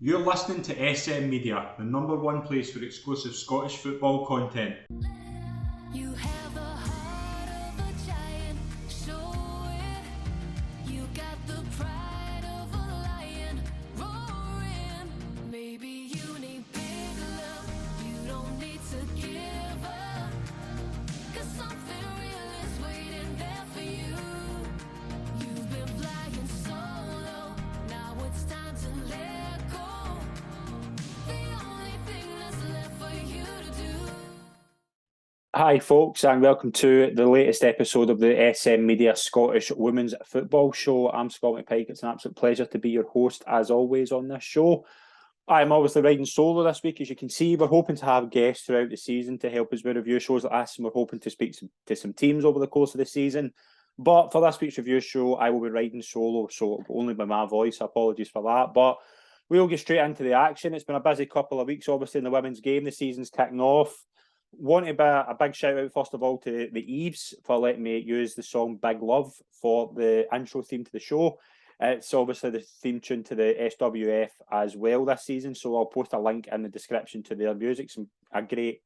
You're listening to SM Media, the number one place for exclusive Scottish football content. You have the heart of a giant, show it. You got the pride of a lion, roaring. Maybe you need big love, you don't need to give up. 'Cause something real is waiting there for you. You've been flying solo, now it's time to let go. The only thing that's left for you to do. Hi folks, and welcome to the latest episode of the SM Media Scottish Women's Football Show. I'm Scott McPike. It's an absolute pleasure to be your host as always on this show. I'm obviously riding solo this week, as you can see. We're hoping to have guests throughout the season to help us with review shows like this, and we're hoping to speak to some teams over the course of the season. But for this week's review show, I will be riding solo, so only by my voice. Apologies for that. But we'll get straight into the action. It's been a busy couple of weeks, obviously, in the women's game. The season's kicking off. Want to be a big shout out, first of all, to the Eves for letting me use the song Big Love for the intro theme to the show. It's obviously the theme tune to the SWF as well this season, so I'll post a link in the description to their music. A great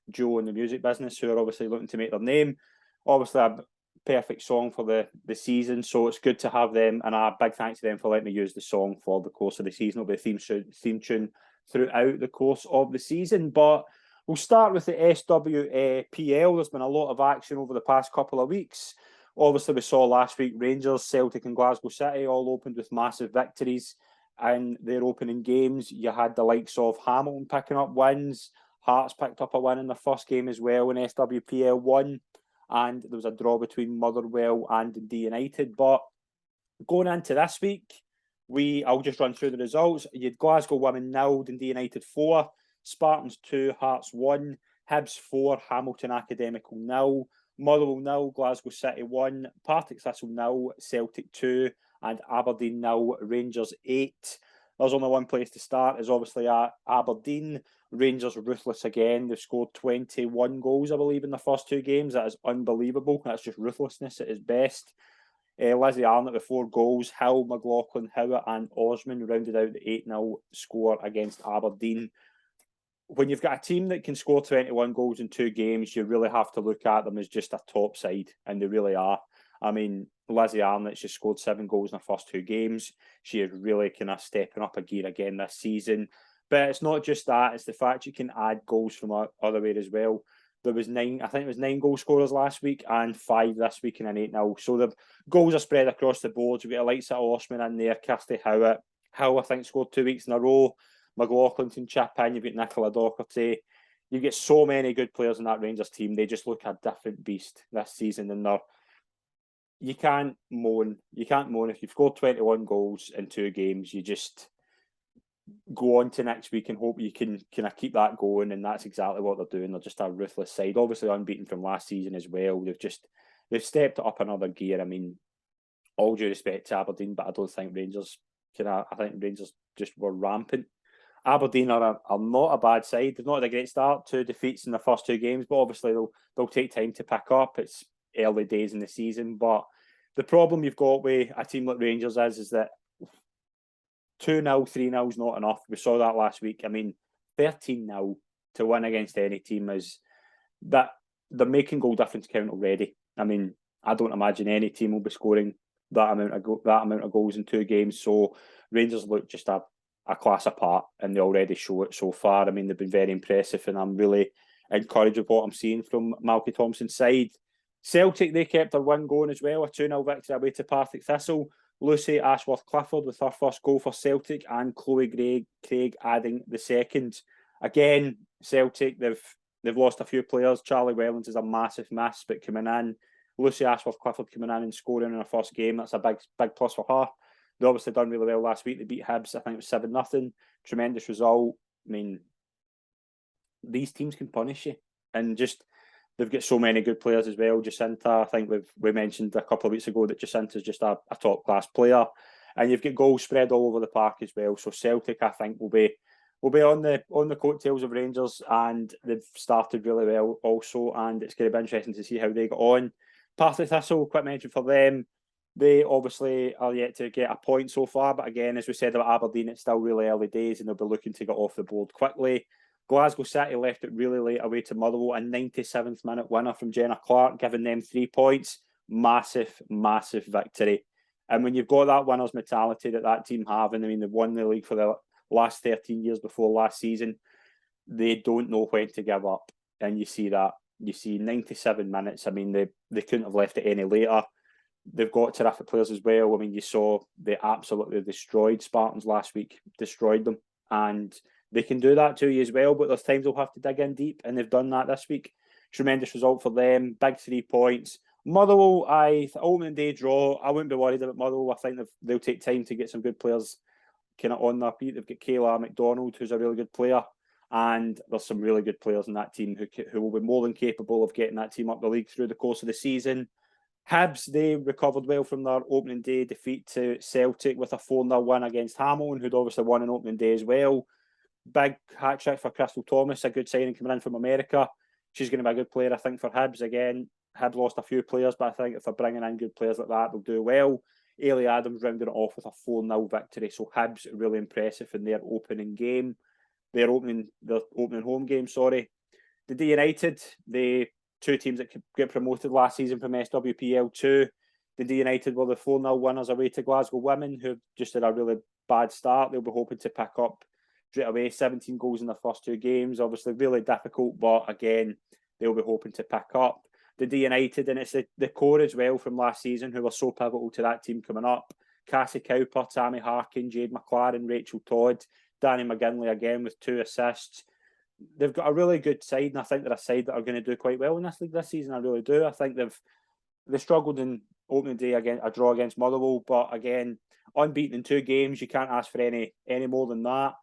duo in the music business who are obviously looking to make their name. Obviously, a perfect song for the season, so it's good to have them, and a big thanks to them for letting me use the song for the course of the season. It'll be a theme tune throughout the course of the season, but we'll start with the SWPL. There's been a lot of action over the past couple of weeks. Obviously, we saw last week Rangers, Celtic and Glasgow City all opened with massive victories in their opening games. You had the likes of Hamilton picking up wins. Hearts picked up a win in their first game as well in SWPL 1. And there was a draw between Motherwell and Dundee United. But going into this week, I'll just run through the results. You had Glasgow women 0, Dundee United 4. Spartans 2, Hearts 1, Hibs 4, Hamilton Academical 0, Motherwell 0, Glasgow City 1, Partick Thistle 0, Celtic 2, and Aberdeen 0, Rangers 8. There's only one place to start, is obviously at Aberdeen. Rangers ruthless again. They've scored 21 goals, I believe, in the first two games. That is unbelievable. That's just ruthlessness at its best. Lizzie Arnott with 4 goals. Hill, McLaughlin, Howard, and Osman rounded out the 8-0 score against Aberdeen. When you've got a team that can score 21 goals in 2 games, you really have to look at them as just a top side, and they really are. I mean, Lizzie Arnott, she scored 7 goals in her first 2 games. She is really kind of stepping up a gear again this season. But it's not just that, it's the fact you can add goals from other way as well. There was 9, I think it was 9 goal scorers last week and 5 this week in an 8-0. So the goals are spread across the board. You've got the likes of Osman in there, Kirsty Howitt. Hill, I think, scored 2 weeks in a row. McLaughlin can chip in. You've got Nicola Docherty. You get so many good players in that Rangers team. They just look a different beast this season, and you can't moan. You can't moan if you've scored 21 goals in 2 games. You just go on to next week and hope you can kind of keep that going, and that's exactly what they're doing. They're just a ruthless side, obviously unbeaten from last season as well. They've stepped it up another gear. I mean, all due respect to Aberdeen, but I don't think Rangers I think Rangers just were rampant. Aberdeen are not a bad side. They've not had a great start, 2 defeats in the first 2 games, but obviously they'll take time to pick up. It's early days in the season, but the problem you've got with a team like Rangers is that 2-0, 3-0 is not enough. We saw that last week. I mean, 13-0 to win against any team is that they're making goal difference count already. I mean, I don't imagine any team will be scoring that amount of goals in 2 games. So Rangers look just a class apart, and they already show it so far. I mean, they've been very impressive, and I'm really encouraged with what I'm seeing from Malky Thompson's side. Celtic, they kept their win going as well, a 2-0 victory away to Partick Thistle. Lucy Ashworth-Clifford with her first goal for Celtic, and Chloe Craig adding the second. Again, Celtic, they've lost a few players. Charlie Wellens is a massive miss, but coming in, Lucy Ashworth-Clifford coming in and scoring in her first game, that's a big plus for her. They obviously done really well last week. They beat Hibs, I think it was 7-0. Tremendous result. I mean, these teams can punish you. And just, they've got so many good players as well. Jacinta, I think we mentioned a couple of weeks ago that Jacinta's just a top-class player. And you've got goals spread all over the park as well. So Celtic, I think, will be on the coattails of Rangers, and they've started really well also, and it's going to be interesting to see how they get on. Partick Thistle, quick mention for them. They obviously are yet to get a point so far, but again, as we said about Aberdeen, it's still really early days and they'll be looking to get off the board quickly. Glasgow City left it really late away to Motherwell, a 97th minute winner from Jenna Clark, giving them 3 points. Massive, massive victory. And when you've got that winner's mentality that team have, and I mean, they've won the league for the last 13 years before last season, they don't know when to give up. And you see that. You see 97 minutes. I mean, they couldn't have left it any later. They've got terrific players as well. I mean, you saw they absolutely destroyed Spartans last week, destroyed them. And they can do that to you as well, but there's times they'll have to dig in deep, and they've done that this week. Tremendous result for them. Big 3 points. Motherwell, opening day draw. I wouldn't be worried about Motherwell. I think they'll take time to get some good players kind of on their feet. They've got Kayla McDonald, who's a really good player, and there's some really good players in that team who will be more than capable of getting that team up the league through the course of the season. Hibs, they recovered well from their opening day defeat to Celtic with a 4-0 win against Hamilton, who'd obviously won an opening day as well. Big hat-trick for Crystal Thomas, a good signing coming in from America. She's going to be a good player, I think, for Hibs. Again, Hibs lost a few players, but I think if they're bringing in good players like that, they'll do well. Ailey Adams rounding it off with a 4-0 victory. So Hibs really impressive in their opening game. Their opening home game, sorry. Dundee United, the 2 teams that get promoted last season from SWPL 2. Dundee United were the 4-0 winners away to Glasgow Women, who just had a really bad start. They'll be hoping to pick up straight away. 17 goals in their first 2 games. Obviously, really difficult, but again, they'll be hoping to pick up. Dundee United, and it's the core as well from last season, who were so pivotal to that team coming up. Cassie Cowper, Tammy Harkin, Jade McLaren, Rachel Todd, Danny McGinley again with 2 assists. They've got a really good side, and I think they're a side that are going to do quite well in this league this season. I really do. I think they struggled in opening day again, a draw against Motherwell, but again, unbeaten in 2 games. You can't ask for any more than that.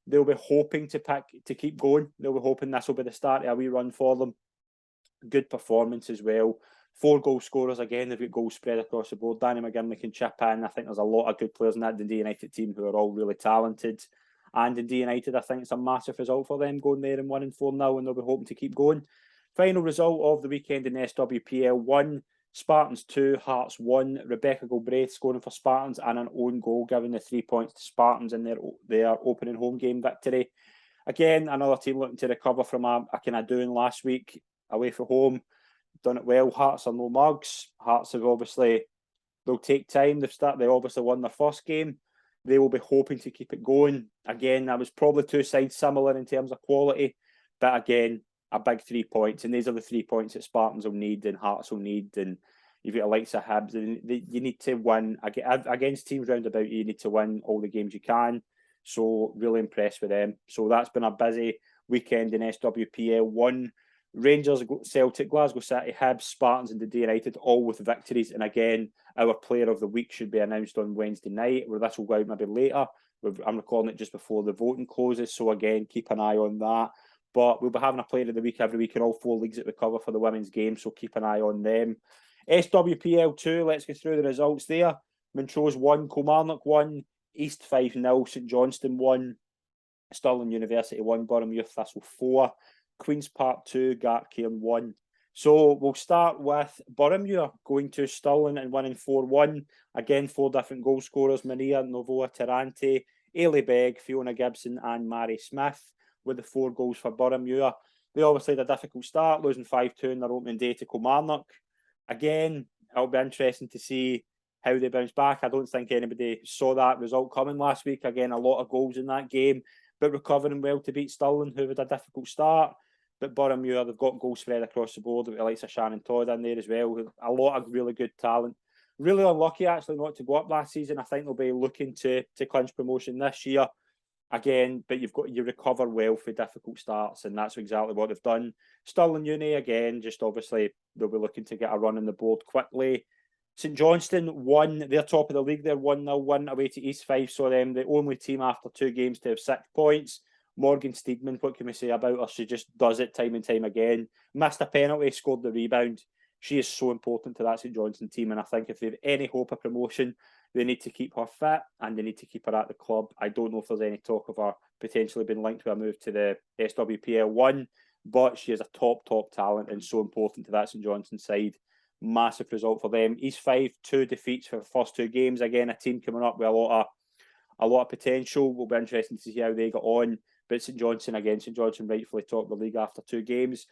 They'll be hoping to keep going. They'll be hoping this will be the start of a wee run for them. Good performance as well. 4 goal scorers again. They've got goals spread across the board. Danny McGinley can chip in. I think there's a lot of good players in that Dundee United team who are all really talented. And Dundee United, I think it's a massive result for them going there and winning 4-0, and they'll be hoping to keep going. Final result of the weekend in SWPL 1, Spartans 2, Hearts 1. Rebecca Galbraith scoring for Spartans and an own goal, giving the 3 points to Spartans in their opening home game victory. Again, another team looking to recover from a kind of doing last week away from home. Done it well. Hearts are no mugs. Hearts have they'll take time. They obviously won their first game. They will be hoping to keep it going. Again, that was probably 2 sides similar in terms of quality, but again, a big 3 points, and these are the 3 points that Spartans will need and Hearts will need, and you've got the likes of Hibs, and you need to win against teams round about you. You need to win all the games you can. So really impressed with them. So that's been a busy weekend in SWPL 1. Rangers, Celtic, Glasgow City, Hibs, Spartans and Dundee United, all with victories. And again, our player of the week should be announced on Wednesday night, where this will go out maybe later. I'm recording it just before the voting closes, so again, keep an eye on that. But we'll be having a player of the week every week in all 4 leagues that we cover for the women's game, so keep an eye on them. SWPL 2, let's go through the results there. Montrose 1, Kilmarnock 1, East Fife 0, St Johnstone 1, Stirling University 1, Boroughmuir Thistle 4, Queen's Park 2, Gartcairn 1. So we'll start with Boroughmuir going to Stirling and winning 4-1. Again, 4 different goal scorers: Maria Novoa Tarante, Ailey Begg, Fiona Gibson and Mary Smith with the 4 goals for Boroughmuir. They obviously had a difficult start, losing 5-2 in their opening day to Kilmarnock. Again, it'll be interesting to see how they bounce back. I don't think anybody saw that result coming last week. Again, a lot of goals in that game, but recovering well to beat Stirling, who had a difficult start. But Boroughmuir, they've got goals spread across the board with the likes of Shannon Todd in there as well. A lot of really good talent. Really unlucky, actually, not to go up last season. I think they'll be looking to clinch promotion this year. Again, but you recover well for difficult starts, and that's exactly what they've done. Stirling Uni, again, just obviously they'll be looking to get a run on the board quickly. St Johnstone won, they're top of the league. They're 1-0 win away to East Fife, so them the only team after 2 games to have 6 points. Morgan Steedman, what can we say about her? She just does it time and time again. Missed a penalty, scored the rebound. She is so important to that St Johnstone team, and I think if they have any hope of promotion, they need to keep her fit and they need to keep her at the club. I don't know if there's any talk of her potentially being linked to a move to the SWPL 1, but she is a top talent and so important to that St Johnstone side. Massive result for them. East Fife, 2 defeats for the first 2 games. Again, a team coming up with a lot of potential. Will be interesting to see how they got on. But St Johnstone rightfully top of the league after 2 games.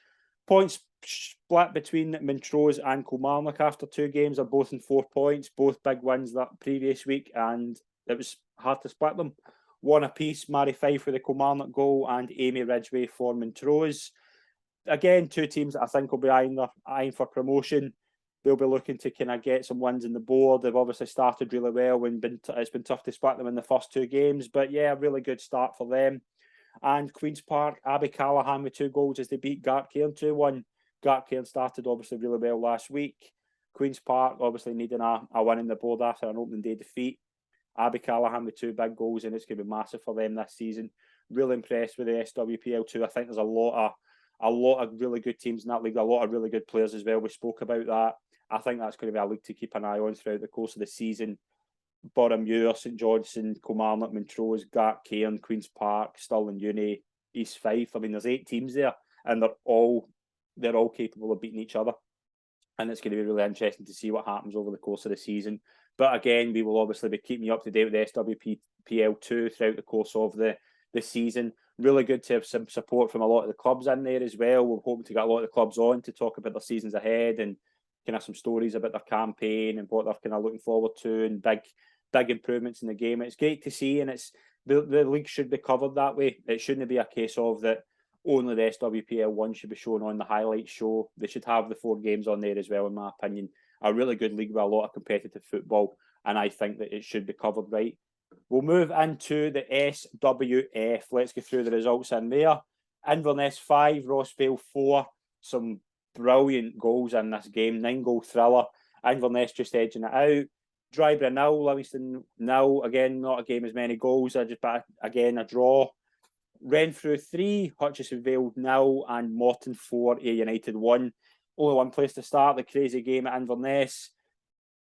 Points split between Montrose and Kilmarnock after 2 games. Are both in 4 points. Both big wins that previous week, and it was hard to split them. 1 apiece. Mary Fife with the Kilmarnock goal and Amy Ridgway for Montrose. Again, 2 teams that I think will be eyeing for promotion. They'll be looking to kind of get some wins on the board. They've obviously started really well and it's been tough to split them in the first 2 games. But yeah, a really good start for them. And Queen's Park, Abby Callahan with 2 goals as they beat Gartcairn 2-1. Gartcairn started obviously really well last week. Queen's Park obviously needing a win in the board after an opening day defeat. Abby Callahan with 2 big goals, and it's going to be massive for them this season. Really impressed with the SWPL too. I think there's a lot of really good teams in that league, a lot of really good players as well. We spoke about that. I think that's going to be a league to keep an eye on throughout the course of the season. Boroughmuir, St Johnstone, Kilmarnock, Montrose, Gartcairn, Queen's Park, Stirling Uni, East Fife. I mean, there's 8 teams there, and they're all capable of beating each other. And it's going to be really interesting to see what happens over the course of the season. But again, we will obviously be keeping you up to date with the SWPL 2 throughout the course of the season. Really good to have some support from a lot of the clubs in there as well. We're hoping to get a lot of the clubs on to talk about their seasons ahead and kind of some stories about their campaign and what they're kind of looking forward to and big improvements in the game. It's great to see, and it's the league should be covered that way. It shouldn't be a case of that only the SWPL 1 should be shown on the highlight show. They should have the 4 games on there as well, in my opinion. A really good league with a lot of competitive football, and I think that it should be covered right. We'll move into the SWF. Let's go through the results in there. Inverness 5, Rossvale 4. Some brilliant goals in this game. 9-goal thriller. Inverness just edging it out. Drybrough 0, Livingston 0. Again, not a game as many goals. But again, a draw. Renfrew 3, Hutchison Vale 0, and Morton 4, Ayr United 1. Only one place to start. The crazy game at Inverness.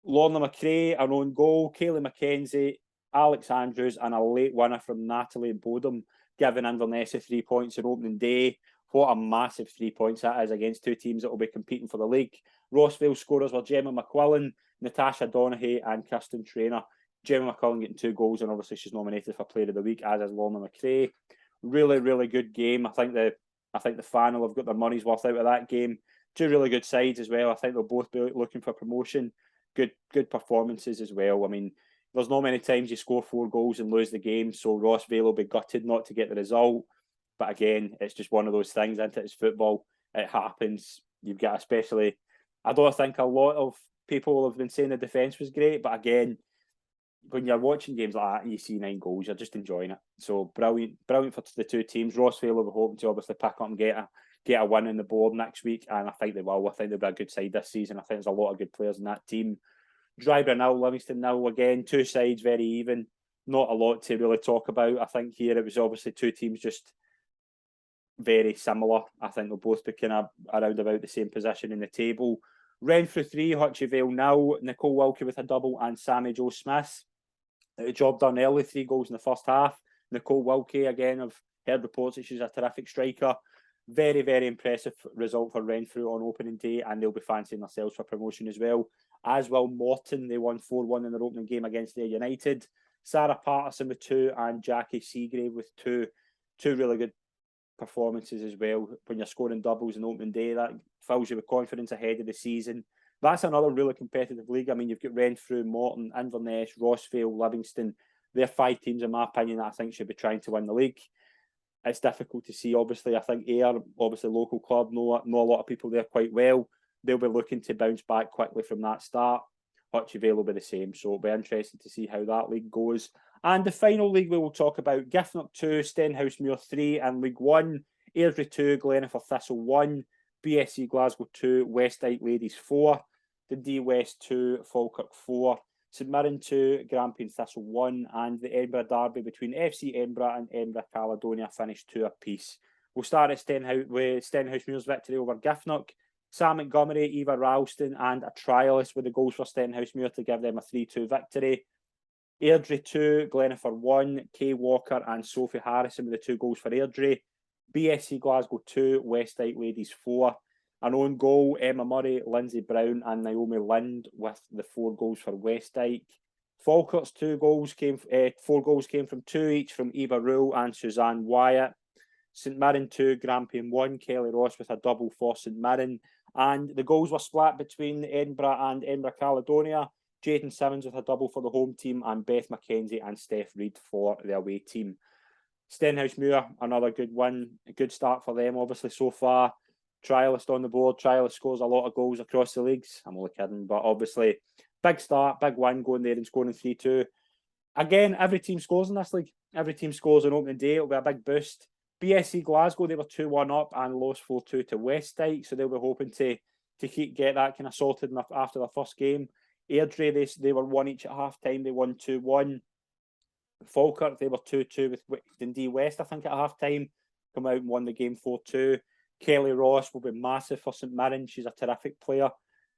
Lorna McRae, an own goal. Kaylee McKenzie, Alex Andrews, and a late winner from Natalie Bodum, giving Inverness 3 points on opening day. What a massive 3 points that is against 2 teams that will be competing for the league. Rossvale scorers were Gemma McQuillan, Natasha Donaghy, and Kirsten Trainer. Gemma McQuillan getting 2 goals, and obviously she's nominated for Player of the Week, as is Lorna McRae. Really, really good game. I think the final have got their money's worth out of that game. 2 really good sides as well. I think they'll both be looking for promotion. Good performances as well. I mean, there's not many times you score 4 goals and lose the game, so Rossvale will be gutted not to get the result. But again, it's just one of those things, isn't it? It's football. It happens. You've got especially... I don't think a lot of people have been saying the defence was great, but again, when you're watching games like that and you see 9 goals, you're just enjoying it. So brilliant for the 2 teams. Rossvale will be hoping to obviously pick up and get a win on the board next week, and I think they will. I think they'll be a good side this season. I think there's a lot of good players in that team. Drybrough 0, Livingston 0. Again, 2 sides very even. Not a lot to really talk about. I think here it was obviously 2 teams just very similar. I think they'll both be kind of around about the same position in the table. Renfrew 3, Hutchie Vale 0. Nicole Wilkie with a double and Sammy Jo Smith. The job done early, 3 goals in the first half. Nicole Wilkie, again, I've heard reports that she's a terrific striker. Very, very impressive result for Renfrew on opening day, and they'll be fancying themselves for promotion as well. As well, Morton, they won 4-1 in their opening game against Ayr United. Sarah Patterson with 2 and Jackie Seagrave with 2. 2 really good performances as well. When you're scoring doubles in opening day, that fills you with confidence ahead of the season. That's another really competitive league. I mean, you've got Renfrew, Morton, Inverness, Rossvale, Livingston. They're 5 teams, in my opinion, that I think should be trying to win the league. It's difficult to see, obviously. I think Ayr, obviously local club, know a lot of people there quite well. They'll be looking to bounce back quickly from that start. Hutchie Vale will be the same, so it'll be interesting to see how that league goes. And the final league we will talk about, Giffnock 2, Stenhousemuir 3, and League One, Airdrie 2, Glenafar Thistle 1, BSC Glasgow 2, Westite Ladies 4, Dundee West 2, Falkirk 4, St Mirren 2, Grampian Thistle 1, and the Edinburgh Derby between FC Edinburgh and Edinburgh Caledonia finished 2 apiece. We'll start at Stenhousemuir's victory over Giffnock. Sam Montgomery, Eva Ralston, and a trialist with the goals for Stenhousemuir to give them a 3-2 victory. Airdrie 2, Glenafar 1, Kay Walker and Sophie Harrison with the 2 goals for Airdrie. BSC Glasgow 2, Westite Ladies 4. An own goal, Emma Murray, Lindsay Brown and Naomi Lind with the 4 goals for Westdyke. Falkirk's 4 goals came from 2 each from Eva Rule and Suzanne Wyatt. St Mirren 2, Grampian 1, Kelly Ross with a double for St Mirren. And the goals were split between Edinburgh and Edinburgh Caledonia. Jayden Simmons with a double for the home team and Beth McKenzie and Steph Reid for the away team. Stenhousemuir, another good win, a good start for them obviously so far. Trialist on the board, Trialist scores a lot of goals across the leagues. I'm only kidding, but obviously big start, big win going there and scoring 3-2. Again, every team scores in this league. Every team scores on opening day. It'll be a big boost. BSC Glasgow, they were 2-1 up and lost 4-2 to Westdyke, so they'll be hoping to get that kind of sorted after their first game. Airdrie, they were 1 each at half time. They won 2-1. Falkirk, they were 2-2 with Dundee West, I think, at half time. Come out and won the game 4-2. Kelly Ross will be massive for St Mirren. She's a terrific player.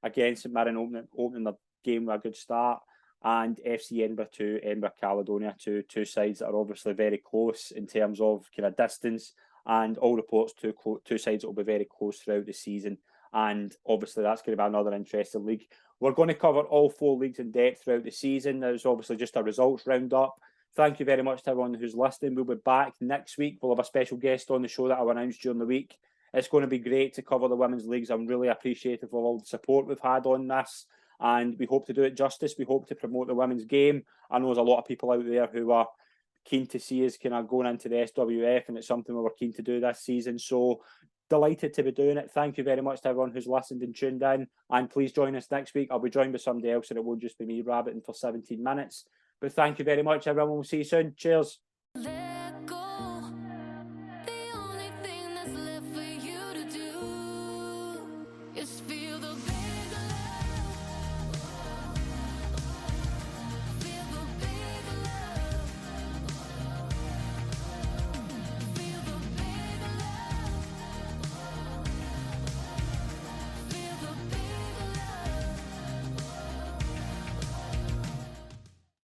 Again, St Mirren opening the game with a good start. And FC Edinburgh 2, Edinburgh Caledonia 2, 2 sides that are obviously very close in terms of kind of distance. And all reports 2 sides that will be very close throughout the season. And obviously that's going to be another interesting league. We're going to cover all 4 leagues in depth throughout the season. There's obviously just a results roundup. Thank you very much to everyone who's listening. We'll be back next week. We'll have a special guest on the show that I'll announce during the week. It's going to be great to cover the women's leagues. I'm really appreciative of all the support we've had on this. And we hope to do it justice. We hope to promote the women's game. I know there's a lot of people out there who are keen to see us kind of going into the SWF, and it's something we were keen to do this season. So delighted to be doing it. Thank you very much to everyone who's listened and tuned in. And please join us next week. I'll be joined by somebody else, and it won't just be me rabbiting for 17 minutes. But thank you very much, everyone. We'll see you soon. Cheers.